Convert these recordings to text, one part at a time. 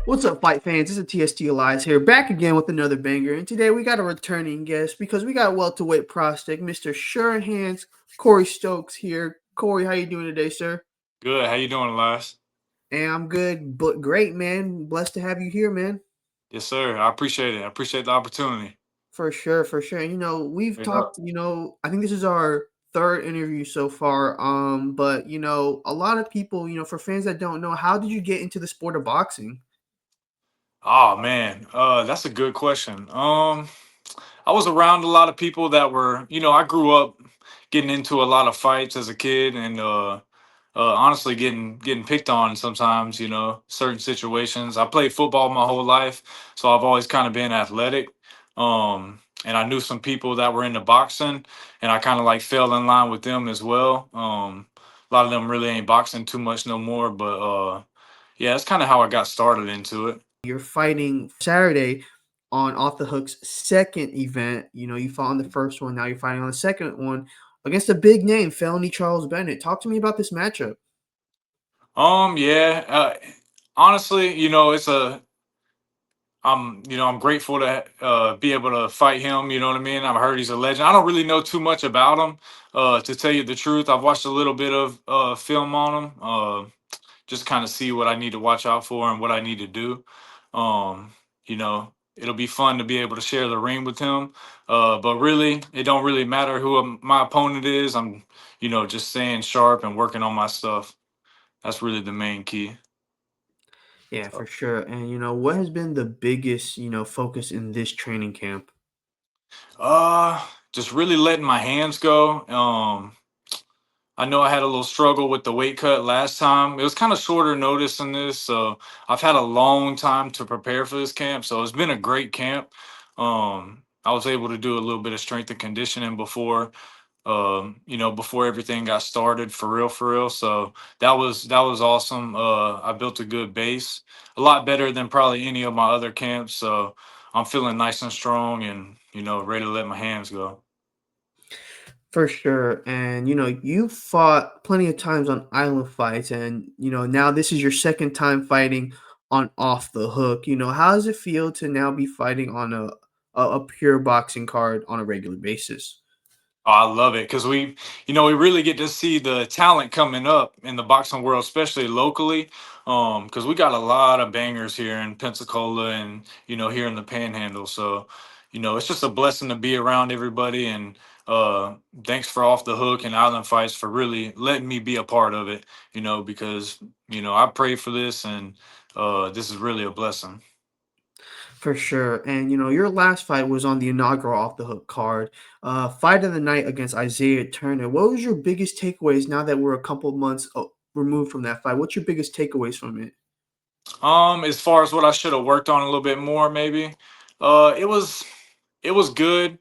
What's up, fight fans? This is TST Alyas here, back again with another banger. And today we got a returning guest because we got welterweight prospect Mr. Sure Hands Corey Stokes here. Corey, how you doing today, sir? Good. How you doing, Elias? And I'm good, but great, man. Blessed to have you here, man. Yes, sir. I appreciate it. I appreciate the opportunity. For sure, for sure. And we've Straight up. talked. I think this is our third interview so far. But a lot of people, for fans that don't know, how did you get into the sport of boxing? Oh man, that's a good question. I was around a lot of people that were, I grew up getting into a lot of fights as a kid, and honestly, getting picked on sometimes. Certain situations. I played football my whole life, so I've always kind of been athletic. And I knew some people that were into boxing, and I kind of like fell in line with them as well. A lot of them really ain't boxing too much no more, but yeah, that's kind of how I got started into it. You're fighting Saturday on Off the Hook's second event. You fought on the first one. Now you're fighting on the second one against a big name, Felony Charles Bennett. Talk to me about this matchup. Yeah. Honestly, I'm grateful to be able to fight him. You know what I mean? I've heard he's a legend. I don't really know too much about him, to tell you the truth. I've watched a little bit of film on him, just kind of see what I need to watch out for and what I need to do. It'll be fun to be able to share the ring with him. But really, it don't really matter who my opponent is. I'm, just staying sharp and working on my stuff. That's really the main key. Yeah, for sure. And what has been the biggest, focus in this training camp? Uh, just really letting my hands go. I know I had a little struggle with the weight cut last time. It was kind of shorter notice than this, so I've had a long time to prepare for this camp. So it's been a great camp. I was able to do a little bit of strength and conditioning before, before everything got started for real, for real. So that was awesome. I built a good base, a lot better than probably any of my other camps. So I'm feeling nice and strong and ready to let my hands go. For sure. And you fought plenty of times on island fights, and now this is your second time fighting on Off the Hook. How does it feel to now be fighting on a pure boxing card on a regular basis? Oh, I love it because we really get to see the talent coming up in the boxing world, especially locally. Because we got a lot of bangers here in Pensacola and here in the Panhandle. So, it's just a blessing to be around everybody. And thanks for Off the Hook and Island Fights for really letting me be a part of it. Because I pray for this, and this is really a blessing. For sure. And your last fight was on the inaugural Off the Hook card. Fight of the night against Isaiah Turner. What was your biggest takeaways now that we're a couple months removed from that fight? What's your biggest takeaways from it? As far as what I should have worked on a little bit more, maybe, it was good.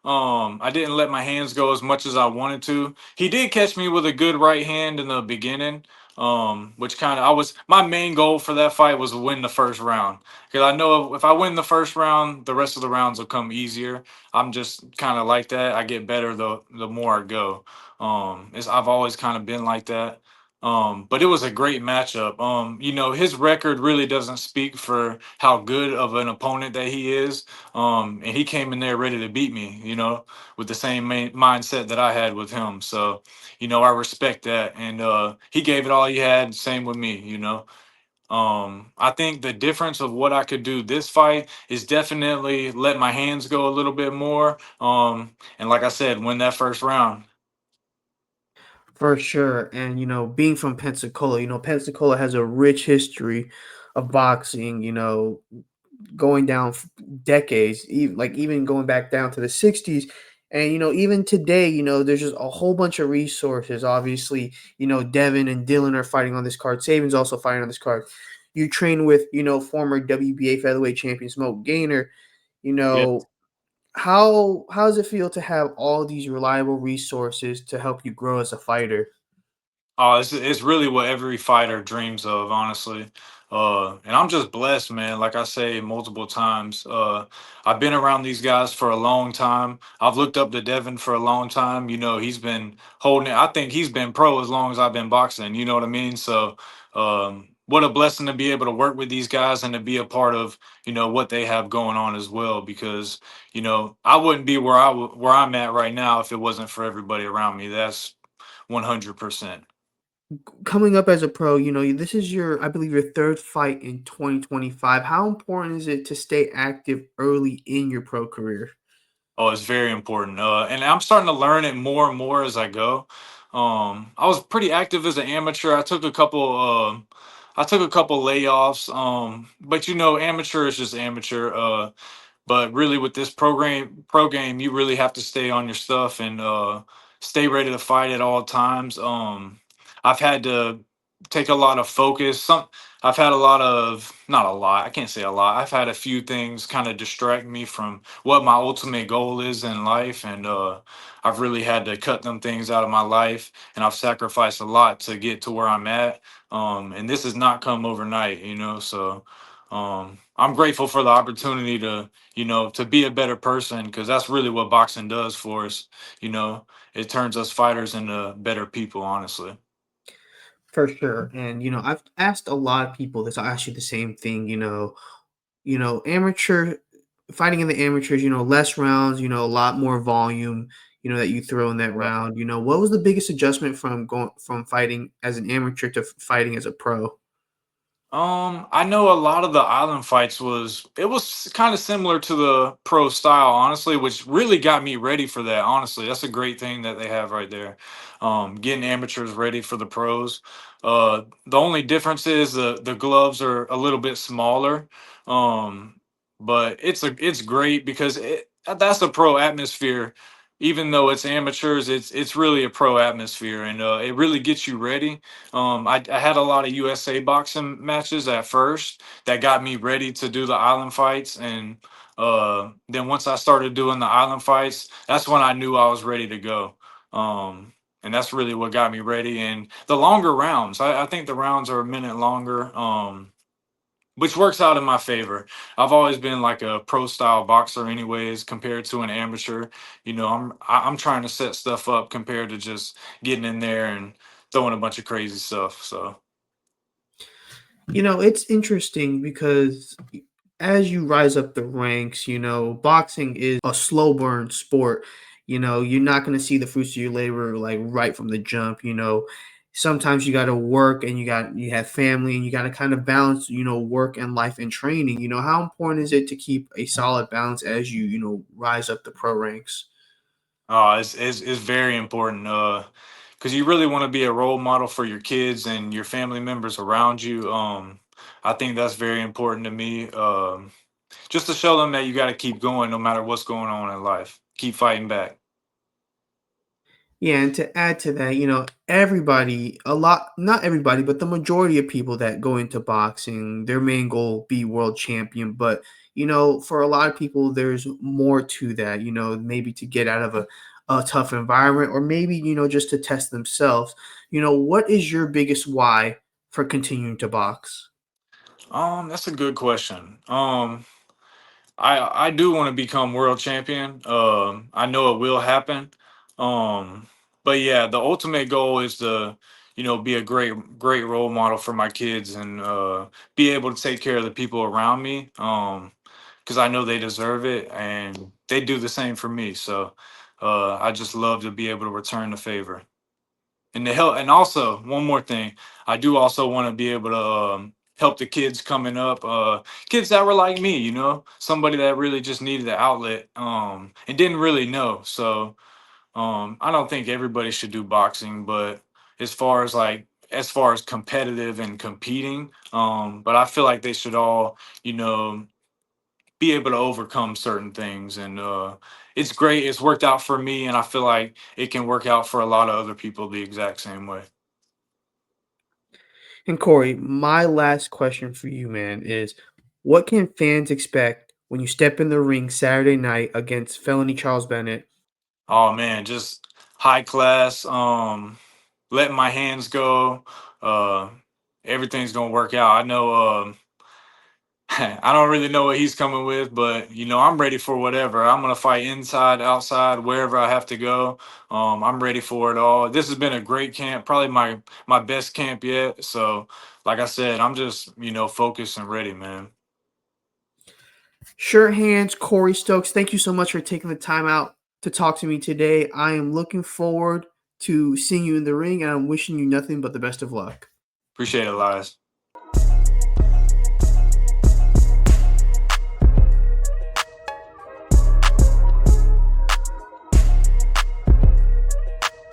I didn't let my hands go as much as I wanted to. He did catch me with a good right hand in the beginning, which kind of I was my main goal for that fight was to win the first round because I know if I win the first round, the rest of the rounds will come easier. I'm just kind of like that. I get better the more I go. I've always kind of been like that. But it was a great matchup. His record really doesn't speak for how good of an opponent that he is. And he came in there ready to beat me, with the same mindset that I had with him. So, I respect that. And he gave it all he had. Same with me. I think the difference of what I could do this fight is definitely let my hands go a little bit more. And like I said, win that first round. For sure. And, being from Pensacola, Pensacola has a rich history of boxing, going down decades, even going back down to the 60s. And, even today, there's just a whole bunch of resources. Obviously, Devin and Dylan are fighting on this card. Saban's also fighting on this card. You train with, former WBA featherweight champion Smoke Gainer. You Yeah. know, how does it feel to have all these reliable resources to help you grow as a fighter? Oh, it's really what every fighter dreams of, honestly. And I'm just blessed, man. Like I say multiple times, I've been around these guys for a long time. I've looked up to Devin for a long time. He's been holding it. I think he's been pro as long as I've been boxing. You know what I mean? So, what a blessing to be able to work with these guys and to be a part of, what they have going on as well. Because I wouldn't be where I'm at right now if it wasn't for everybody around me. That's 100%. Coming up as a pro, this is your, I believe, your third fight in 2025. How important is it to stay active early in your pro career? Oh, it's very important. And I'm starting to learn it more and more as I go. I was pretty active as an amateur. I took a couple layoffs. But amateur is just amateur. But really, with this pro game, you really have to stay on your stuff and stay ready to fight at all times. I've had to take a lot of focus. I've had a lot of, not a lot. I can't say a lot. I've had a few things kind of distract me from what my ultimate goal is in life, and I've really had to cut them things out of my life, and I've sacrificed a lot to get to where I'm at. And this has not come overnight, So I'm grateful for the opportunity to be a better person, because that's really what boxing does for us. You know, it turns us fighters into better people, honestly. For sure. And I've asked a lot of people this. I ask you the same thing. Amateur fighting in the amateurs. Less rounds. A lot more volume. That you throw in that round. What was the biggest adjustment from going from fighting as an amateur to fighting as a pro? I know a lot of the island fights was kind of similar to the pro style, honestly, which really got me ready for that. Honestly, that's a great thing that they have right there. Getting amateurs ready for the pros. The only difference is the gloves are a little bit smaller. Um, but it's great because that's a pro atmosphere. Even though it's amateurs, it's really a pro atmosphere, and it really gets you ready. I had a lot of USA boxing matches at first that got me ready to do the island fights, and then once I started doing the island fights, that's when I knew I was ready to go. And that's really what got me ready. And the longer rounds, I think the rounds are a minute longer. Which works out in my favor. I've always been like a pro style boxer, anyways, compared to an amateur. I'm trying to set stuff up compared to just getting in there and throwing a bunch of crazy stuff. So, It's interesting because as you rise up the ranks, boxing is a slow burn sport. You're not going to see the fruits of your labor like right from the jump. Sometimes you got to work and you have family and you got to kind of balance, work and life and training. How important is it to keep a solid balance as you rise up the pro ranks? it's very important. Because you really want to be a role model for your kids and your family members around you. I think that's very important to me. Just to show them that you got to keep going no matter what's going on in life. Keep fighting back. Yeah, and to add to that, everybody, a lot, not everybody, but the majority of people that go into boxing, their main goal be world champion. But, for a lot of people, there's more to that, maybe to get out of a tough environment or maybe, just to test themselves. What is your biggest why for continuing to box? That's a good question. I do want to become world champion. I know it will happen. Um, but yeah, the ultimate goal is to, be a great role model for my kids and be able to take care of the people around me. Because I know they deserve it and they do the same for me. So, I just love to be able to return the favor and to help. And also, one more thing, I do also want to be able to help the kids coming up, kids that were like me, somebody that really just needed an outlet, and didn't really know. So I don't think everybody should do boxing, but as far as competitive and competing, but I feel like they should all, you know be able to overcome certain things. And it's great, it's worked out for me, and I feel like it can work out for a lot of other people the exact same way. And Corey, my last question for you, man, is what can fans expect when you step in the ring Saturday night against felony Charles Bennett? Oh man, just high class, letting my hands go. uh Everything's gonna work out. I know. I don't really know what he's coming with, but I'm ready for whatever. I'm gonna fight inside, outside, wherever I have to go. I'm ready for it all. This has been a great camp, probably my best camp yet. So, like I said, I'm just focused and ready, man. Sure hands, Corey Stokes, thank you so much for taking the time out to talk to me today. I am looking forward to seeing you in the ring, and I'm wishing you nothing but the best of luck. Appreciate it, Elias.